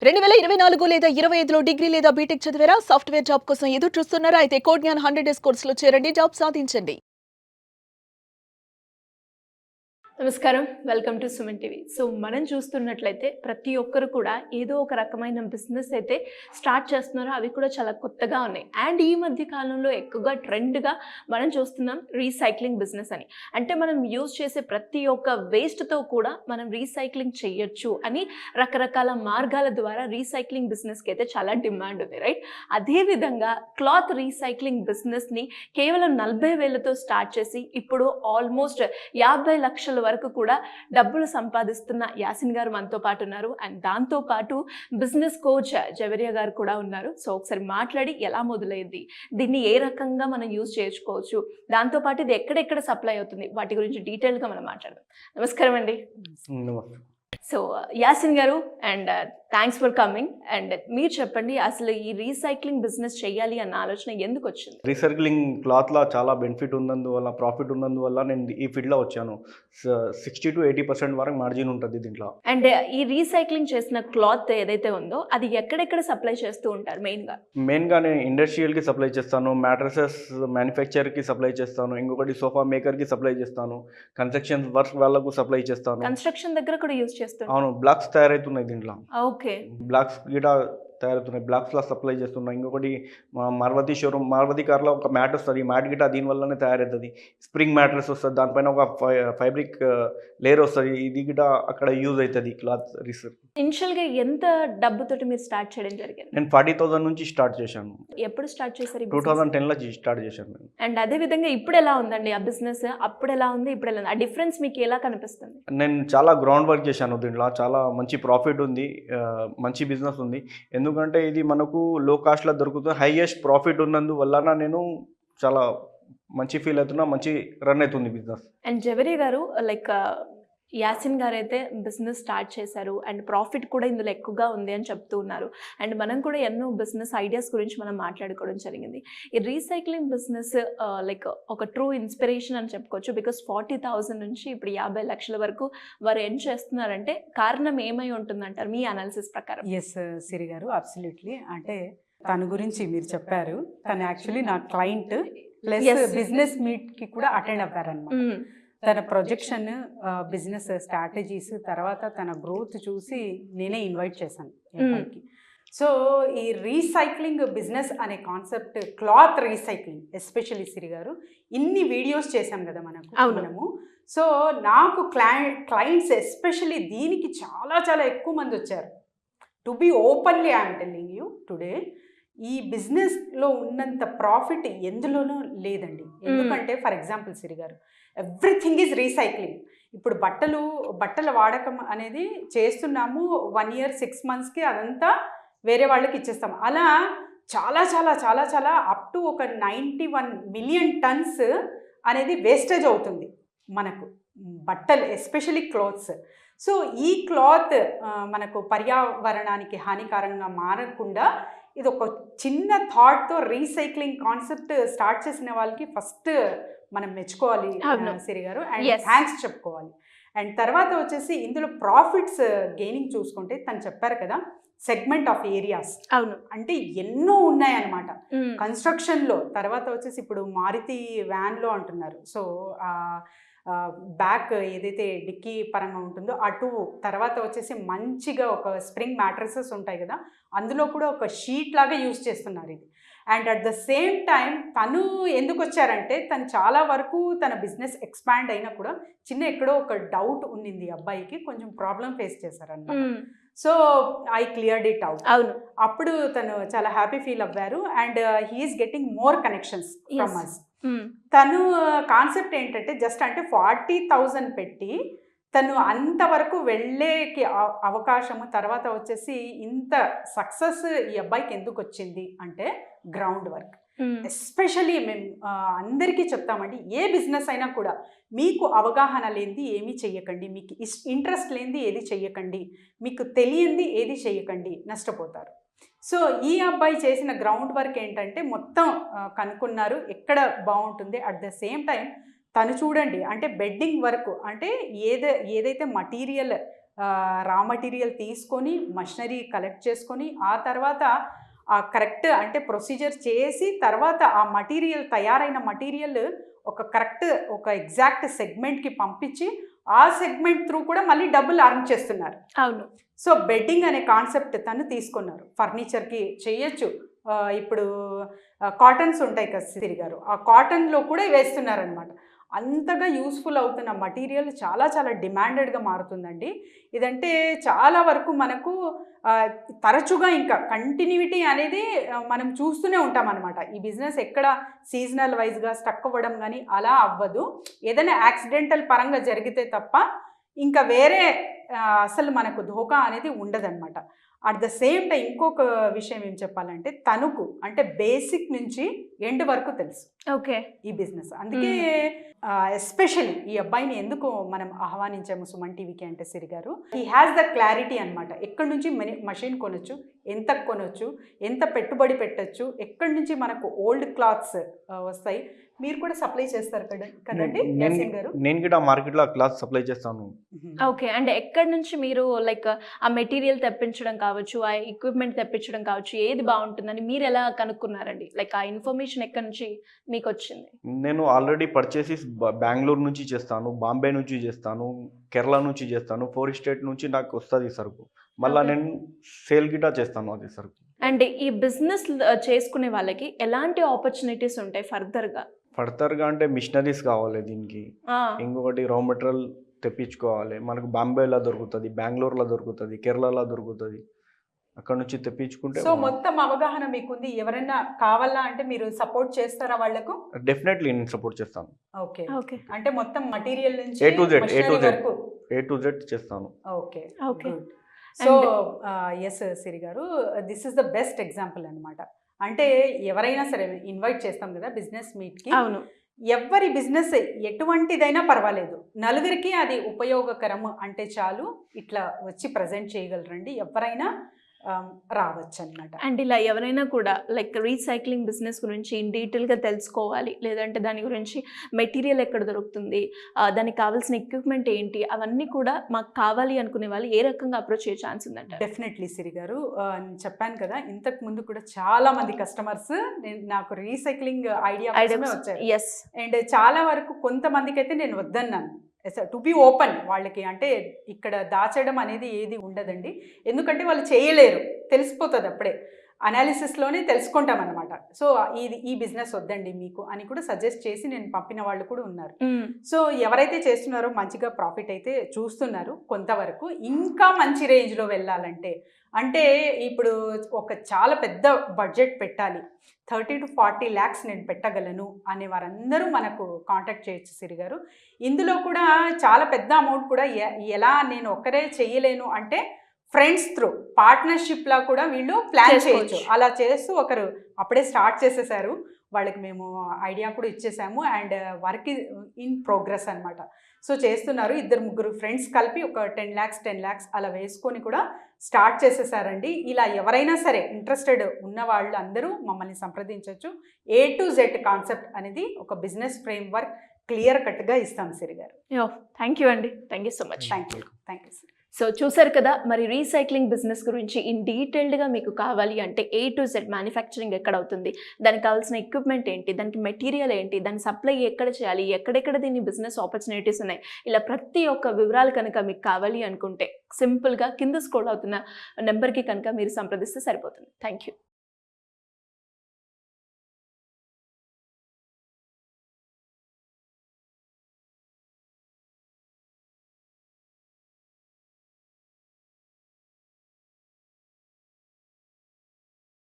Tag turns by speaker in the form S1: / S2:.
S1: 2024 లేదా 25లో డిగ్రీ లేదా బీటెక్ చదివారా? సాఫ్ట్‌వేర్ జాబ్ కోసం ఎదురు చూస్తున్నారా? అయితే కోడ్ జ్ఞాన్ 100 డేస్ కోర్సులో చేరండి. జాబ్ సాధించండి. నమస్కారం. Welcome to Suman TV. So మనం చూస్తున్నట్లయితే ప్రతి ఒక్కరు కూడా ఏదో ఒక రకమైన బిజినెస్ అయితే స్టార్ట్ చేస్తున్నారు. అవి కూడా చాలా కొత్తగా ఉన్నాయి. అండ్ ఈ మధ్య కాలంలో ఎక్కువగా ట్రెండ్‌గా మనం చూస్తున్నాం రీసైక్లింగ్ బిజినెస్ అని. అంటే మనం యూజ్ చేసే ప్రతి ఒక్క వేస్ట్‌తో కూడా మనం రీసైక్లింగ్ చేయొచ్చు అని రకరకాల మార్గాల ద్వారా రీసైక్లింగ్ బిజినెస్‌కి అయితే చాలా డిమాండ్ ఉంది. రైట్? అదే విధంగా క్లాత్ రీసైక్లింగ్ బిజినెస్‌ని కేవలం 40,000తో స్టార్ట్ చేసి ఇప్పుడు ఆల్మోస్ట్ 50 లక్షల వరకు కూడా డబ్బులు సంపాదిస్తున్న యాసిన్ గారు మనతో పాటు ఉన్నారు. అండ్ దాంతో పాటు బిజినెస్ కోచ్ జవేరియా గారు కూడా ఉన్నారు. సో ఒకసారి మాట్లాడి ఎలా మొదలైంది, దీన్ని ఏ రకంగా మనం యూజ్ చేసుకోవచ్చు, దాంతో పాటు ఇది ఎక్కడెక్కడ సప్లై అవుతుంది, వాటి గురించి డీటెయిల్గా మనం మాట్లాడదాం. నమస్కారం అండి. సో యాసిన్ గారు, and thanks for coming. And మీరు చెప్పండి, అసలు ఈ రీసైక్లింగ్ బిజినెస్ చేయాలి అన్న ఆలోచన ఎందుకు వచ్చింది?
S2: రీసైక్లింగ్ క్లాత్లో చాలా బెనిఫిట్ ఉన్నందువల్ల, ప్రాఫిట్ ఉన్నందువల్ల నేను ఈ ఫీల్డ్లో వచ్చాను. 60-80% వరకు మార్జిన్ ఉంటుంది దీంట్లో.
S1: అండ్ ఈ రీసైక్లింగ్ చేసిన క్లాత్ ఏదైతే ఉందో అది ఎక్కడెక్కడ సప్లై చేస్తూ ఉంటారు
S2: మెయిన్గా నేను ఇండస్ట్రియల్కి సప్లై చేస్తాను, మ్యాట్రసెస్ మ్యానుఫ్యాక్చర్కి సప్లై చేస్తాను, ఇంకొకటి సోఫా మేకర్కి సప్లై చేస్తాను, కన్స్ట్రక్షన్ వర్క్ వాళ్ళకు సప్లై చేస్తాను.
S1: కన్స్ట్రక్షన్ దగ్గర కూడా యూజ్ చేస్తాను.
S2: అవును, బ్లాక్స్ తయారవుతున్నాయి దీంట్లో.
S1: ఓకే,
S2: బ్లాక్స్ గిట తయారవుతున్నాయి, బ్లాక్స్లో సప్లై చేస్తున్నాయి. ఇంకొకటి మారుతి షోరూమ్, మారుతి కార్లో ఒక మ్యాట్ వస్తుంది, మ్యాట్ గిట దీనివల్లనే తయారవుతుంది. స్ప్రింగ్ మ్యాట్రెస్ వస్తుంది, దానిపైన ఒక ఫైబ్రిక్ లేయర్ వస్తుంది, ఇది గిట అక్కడ యూజ్ అవుతుంది క్లాత్ రీసెర్చ్.
S1: ఇనిషియల్గా ఎంత డబ్బుతోటి మీరు స్టార్ట్ చేయడం జరిగింది?
S2: నేను 40,000 నుంచి స్టార్ట్ చేశాను.
S1: ఎప్పుడు స్టార్ట్ చేశారు?
S2: 2010లో స్టార్ట్ చేశాను నేను.
S1: అండ్ అదే విధంగా ఇప్పుడు ఎలా ఉందండి ఆ బిజినెస్? అప్పుడు ఎలా ఉంది, ఇప్పుడు ఎలా ఉంది? ఆ డిఫరెన్స్ మీకు ఎలా కనిపిస్తుంది?
S2: నేను చాలా గ్రౌండ్ వర్క్ చేశాను దీంట్లో, చాలా మంచి ప్రాఫిట్ ఉంది, మంచి బిజినెస్ ఉంది. ఎందుకంటే ఇది మనకు లో కాస్ట్లో దొరుకుతుంది, హైయెస్ట్ ప్రాఫిట్ ఉన్నందువల్ల నేను చాలా మంచి ఫీల్ అవుతున్నా, మంచి రన్ అవుతుంది బిజినెస్.
S1: అండ్ జవేరియా గారు, లైక్ యాసిన్ గారు అయితే బిజినెస్ స్టార్ట్ చేశారు అండ్ ప్రాఫిట్ కూడా ఇందులో ఎక్కువగా ఉంది అని చెప్తూ ఉన్నారు. అండ్ మనం కూడా ఎన్నో బిజినెస్ ఐడియాస్ గురించి మనం మాట్లాడుకోవడం జరిగింది. ఈ రీసైక్లింగ్ బిజినెస్ లైక్ ఒక ట్రూ ఇన్స్పిరేషన్ అని చెప్పుకోవచ్చు. బికాస్ 40,000 నుంచి ఇప్పుడు 50 లక్షల వరకు వారు ఎర్న్ చేస్తున్నారంటే కారణం ఏమై ఉంటుందంటారు మీ అనాలిసిస్ ప్రకారం?
S3: ఎస్ సిరి గారు, అబ్సల్యూట్లీ. అంటే తన గురించి మీరు చెప్పారు, తను యాక్చువల్లీ నా క్లయింట్ ప్లస్ బిజినెస్ మీట్కి కూడా అటెండ్ అవ్వారనమాట. తన ప్రొజెక్షన్, బిజినెస్ స్ట్రాటజీస్, తర్వాత తన గ్రోత్ చూసి నేనే ఇన్వైట్ చేశాను ఎంపైకి. సో ఈ రీసైక్లింగ్ బిజినెస్ అనే కాన్సెప్ట్, క్లాత్ రీసైక్లింగ్ ఎస్పెషల్లీ సిరి గారు, ఇన్ని వీడియోస్ చేశాం కదా మనము. సో నాకు క్లయింట్స్ ఎస్పెషల్లీ దీనికి చాలా చాలా ఎక్కువ మంది వచ్చారు. To be openly I'm telling you today, ఈ బిజినెస్లో ఉన్నంత ప్రాఫిట్ ఎందులోనూ లేదండి. ఎందుకంటే ఫర్ ఎగ్జాంపుల్ సిరి గారు, ఎవ్రీథింగ్ ఈజ్ రీసైక్లింగ్. ఇప్పుడు బట్టల వాడకం అనేది చేస్తున్నాము, 1 year 6 monthsకి అదంతా వేరే వాళ్ళకి ఇచ్చేస్తాం. అలా చాలా చాలా చాలా చాలా అప్ టు ఒక 91 million tons అనేది వేస్టేజ్ అవుతుంది మనకు బట్టలు, ఎస్పెషలీ క్లాత్స్. సో ఈ క్లాత్ మనకు పర్యావరణానికి హానికరంగా మారకుండా ఇది ఒక చిన్న థాట్తో రీసైక్లింగ్ కాన్సెప్ట్ స్టార్ట్ చేసిన వాళ్ళకి ఫస్ట్ మనం మెచ్చుకోవాలి సిరి గారు, అండ్ థ్యాంక్స్ చెప్పుకోవాలి. అండ్ తర్వాత వచ్చేసి ఇందులో ప్రాఫిట్స్ గెయినింగ్ చూసుకుంటే తను చెప్పారు కదా, సెగ్మెంట్ ఆఫ్ ఏరియాస్.
S1: అవును,
S3: అంటే ఎన్నో ఉన్నాయన్నమాట కన్స్ట్రక్షన్లో. తర్వాత వచ్చేసి ఇప్పుడు మారుతి వ్యాన్లో అంటున్నారు. సో బ్యాక్ ఏదైతే డిక్కీ పరంగా ఉంటుందో అటు, తర్వాత వచ్చేసి మంచిగా ఒక స్ప్రింగ్ మ్యాట్రసెస్ ఉంటాయి కదా, అందులో కూడా ఒక షీట్ లాగా యూజ్ చేస్తున్నారు ఇది. And at the same time తను ఎందుకు వచ్చారంటే, తను చాలా వరకు తన బిజినెస్ ఎక్స్పాండ్ అయినా కూడా ఎక్కడో ఒక డౌట్ ఉన్నింది అబ్బాయికి, కొంచెం ప్రాబ్లం ఫేస్ చేశారన్నమాట. So I cleared it out.
S1: అవును,
S3: అప్పుడు తను చాలా హ్యాపీ ఫీల్ అవ్వారు. And he's getting more connections from us. తను కాన్సెప్ట్ ఏంటంటే జస్ట్ అంటే 40,000 పెట్టి తను అంతవరకు వెళ్ళేకి అవకాశము, తర్వాత వచ్చేసి ఇంత సక్సెస్ ఈ అబ్బాయికి ఎందుకు వచ్చింది అంటే గ్రౌండ్ వర్క్. ఎస్పెషల్లీ మేము అందరికీ చెప్తామండి, ఏ బిజినెస్ అయినా కూడా మీకు అవగాహన లేనిది ఏమీ చెయ్యకండి, మీకు ఇంట్రెస్ట్ లేనిది ఏది చెయ్యకండి, మీకు తెలియంది ఏది చెయ్యకండి, నష్టపోతారు. సో ఈ అబ్బాయి చేసిన గ్రౌండ్ వర్క్ ఏంటంటే మొత్తం కనుక్కున్నారు ఎక్కడ బాగుంటుంది. అట్ ద సేమ్ టైం తను చూడండి, అంటే బెడ్డింగ్ వర్క్, అంటే ఏదైతే మటీరియల్ రా మెటీరియల్ తీసుకొని మషనరీ కలెక్ట్ చేసుకొని ఆ తర్వాత ఆ కరెక్ట్ అంటే ప్రొసీజర్ చేసి తర్వాత ఆ మటీరియల్ తయారైన మటీరియల్ ఒక కరెక్ట్ ఒక ఎగ్జాక్ట్ సెగ్మెంట్కి పంపించి ఆ సెగ్మెంట్ త్రూ కూడా మళ్ళీ డబ్బులు అర్న్ చేస్తున్నారు.
S1: అవును.
S3: సో బెడ్డింగ్ అనే కాన్సెప్ట్ తను తీసుకున్నారు. ఫర్నిచర్కి చేయొచ్చు. ఇప్పుడు కాటన్స్ ఉంటాయి కదా సిరి గారు, ఆ కాటన్లో కూడా వేస్తున్నారనమాట. అంతగా యూస్ఫుల్ అవుతున్న మటీరియల్ చాలా చాలా డిమాండెడ్గా మారుతుందండి. ఇదంటే చాలా వరకు మనకు తరచుగా ఇంకా కంటిన్యూటీ అనేది మనం చూస్తూనే ఉంటాం అనమాట. ఈ బిజినెస్ ఎక్కడ సీజనల్ వైజ్గా స్టక్ అవ్వడం కానీ అలా అవ్వదు. ఏదైనా యాక్సిడెంటల్ పరంగా జరిగితే తప్ప ఇంకా వేరే అసలు మనకు ధోకా అనేది ఉండదన్నమాట. అట్ ద సేమ్ టైం ఇంకొక విషయం ఏం చెప్పాలంటే తణుకు అంటే బేసిక్ నుంచి ఎండ్ వరకు తెలుసు
S1: ఓకే
S3: ఈ బిజినెస్. అందుకే ఎస్పెషల్లీ ఈ అబ్బాయిని ఎందుకు మనం ఆహ్వానించాము సుమన్ టీవీకి అంటే సిరి గారు, హీ హ్యాస్ ద క్లారిటీ అనమాట. ఎక్కడి నుంచి మషిన్ కొనొచ్చు, ఎంత కొనొచ్చు, ఎంత పెట్టుబడి పెట్టచ్చు, ఎక్కడి నుంచి మనకు ఓల్డ్ క్లాత్స్ వస్తాయి. మీరు కూడా సప్లై చేస్తారు కదండి యాసిన్ గారు?
S2: నేను కూడా మార్కెట్లో క్లాత్ సప్లై చేస్తాను.
S1: ఓకే, అంటే ఎక్కడి నుంచి మీరు లైక్ ఆ మెటీరియల్ తెప్పించడం కావచ్చు, ఆ ఎక్విప్మెంట్ తెప్పించడం కావచ్చు, ఏది బాగుంటుందని మీరు ఎలా కనుక్కున్నారండి? లైక్ ఆ ఇన్ఫర్మేషన్ ఎక్కడి నుంచి మీకు వచ్చింది?
S2: నేను ఆల్రెడీ పర్చేసెస్ బెంగళూరు నుంచి చేస్తాను, బాంబే నుంచి చేస్తాను, కేరళ నుంచి చేస్తాను. 4 స్టేట్ నుంచి నాకు వస్తుంది సరుకు. మళ్ళీ నేను సేల్ గిటా చేస్తాను అది సరుకు.
S1: అండ్ ఈ బిజినెస్ చేసుకునే వాళ్ళకి ఎలాంటి ఆపర్చునిటీస్ ఉంటాయి ఫర్దర్గా
S2: అంటే మిషనరీస్ కావాలి దీనికి. ఇంకొకటి రా మెటీరియల్ తెప్పించుకోవాలి. మనకు బాంబేలో దొరుకుతుంది, బెంగళూరులో దొరుకుతుంది, కేరళలో దొరుకుతుంది. అక్కడ నుంచి తెప్పించుకుంటే
S3: సో మొత్తం అవగాహన మీకుంది. ఎవరైనా కావాలా అంటే మీరు సపోర్ట్ చేస్తారా వాళ్ళకు?
S2: డెఫినెట్లీ నేను సపోర్ట్ చేస్తాను.
S3: ఓకే ఓకే, అంటే మొత్తం మటీరియల్ నుంచి
S2: ఏ టు జెడ్ చేస్తాను.
S3: Okay
S1: okay.
S3: సో ఎస్ సిరి గారు, this is the best example అనమాట. అంటే ఎవరైనా సరే ఇన్వైట్ చేస్తాం కదా బిజినెస్ మీట్కి.
S1: అవును.
S3: ఎవరి బిజినెస్ ఎటువంటిదైనా పర్వాలేదు, నలుగురికి అది ఉపయోగకరము అంటే చాలు, ఇట్లా వచ్చి ప్రజెంట్ చేయగలరండి. ఎవరైనా రావచ్చు అనమాట.
S1: అండ్ ఇలా ఎవరైనా కూడా లైక్ రీసైక్లింగ్ బిజినెస్ గురించి ఇన్ డీటెయిల్గా తెలుసుకోవాలి, లేదంటే దాని గురించి మెటీరియల్ ఎక్కడ దొరుకుతుంది, దానికి కావాల్సిన ఎక్విప్మెంట్ ఏంటి, అవన్నీ కూడా మాకు కావాలి అనుకునే వాళ్ళు ఏ రకంగా అప్రోచ్ అయ్యే ఛాన్స్ ఉందంట?
S3: డెఫినెట్లీ సిరి గారు, నేను చెప్పాను కదా ఇంతకు ముందు కూడా చాలా మంది కస్టమర్స్ నాకు రీసైక్లింగ్ ఐడియా వచ్చారు.
S1: ఎస్.
S3: అండ్ చాలా వరకు కొంతమందికి అయితే నేను వద్దన్నాను టు బి ఓపెన్. వాళ్ళకి అంటే ఇక్కడ దాచడం అనేది ఏది ఉండదండి, ఎందుకంటే వాళ్ళు చేయలేరు, తెలిసిపోతుంది అప్పుడే, అనాలిసిస్లోనే తెలుసుకుంటాం అనమాట. సో ఈ బిజినెస్ వద్దండి మీకు అని కూడా సజెస్ట్ చేసి నేను పంపిన వాళ్ళు కూడా ఉన్నారు. సో ఎవరైతే చేస్తున్నారో మంచిగా ప్రాఫిట్ అయితే చూస్తున్నారు కొంతవరకు. ఇంకా మంచి రేంజ్లో వెళ్ళాలంటే అంటే ఇప్పుడు ఒక చాలా పెద్ద బడ్జెట్ పెట్టాలి, 30 to 40 lakhs నేను పెట్టగలను అనే వారందరూ మనకు కాంటాక్ట్ చేయొచ్చు సిరి గారు. ఇందులో కూడా చాలా పెద్ద అమౌంట్ కూడా ఎలా నేను ఒక్కరే చేయలేను అంటే ఫ్రెండ్స్ త్రూ పార్ట్నర్షిప్లా కూడా వీళ్ళు ప్లాన్ చేయొచ్చు. అలా చేస్తూ ఒకరు అప్పుడే స్టార్ట్ చేసేసారు, వాళ్ళకి మేము ఐడియా కూడా ఇచ్చేసాము అండ్ వర్క్ ఇన్ ప్రోగ్రెస్ అనమాట. సో చేస్తున్నారు, 2-3 ఫ్రెండ్స్ కలిపి ఒక 10 lakhs అలా వేసుకొని కూడా స్టార్ట్ చేసేసారండి. ఇలా ఎవరైనా సరే ఇంట్రెస్టెడ్ ఉన్న వాళ్ళు అందరూ మమ్మల్ని సంప్రదించవచ్చు. A to Z కాన్సెప్ట్ అనేది ఒక బిజినెస్ ఫ్రేమ్ వర్క్ క్లియర్ కట్గా ఇస్తాం సిరి గారు.
S1: థ్యాంక్ యూ అండి, thank you so much.
S3: Thank you sir.
S1: So చూసారు కదా, మరి రీసైక్లింగ్ బిజినెస్ గురించి ఇన్ డీటెయిల్డ్గా మీకు కావాలి అంటే A to Z మ్యానుఫ్యాక్చరింగ్ ఎక్కడ అవుతుంది, దానికి కావాల్సిన ఎక్విప్మెంట్ ఏంటి, దానికి మెటీరియల్ ఏంటి, దాని సప్లై ఎక్కడ చేయాలి, ఎక్కడెక్కడ దీని బిజినెస్ ఆపర్చునిటీస్ ఉన్నాయి, ఇలా ప్రతి ఒక్క వివరాలు కనుక మీకు కావాలి అనుకుంటే సింపుల్గా కింద స్క్రోల్ అవుతున్న నెంబర్కి కనుక మీరు సంప్రదిస్తే సరిపోతుంది. Thank you.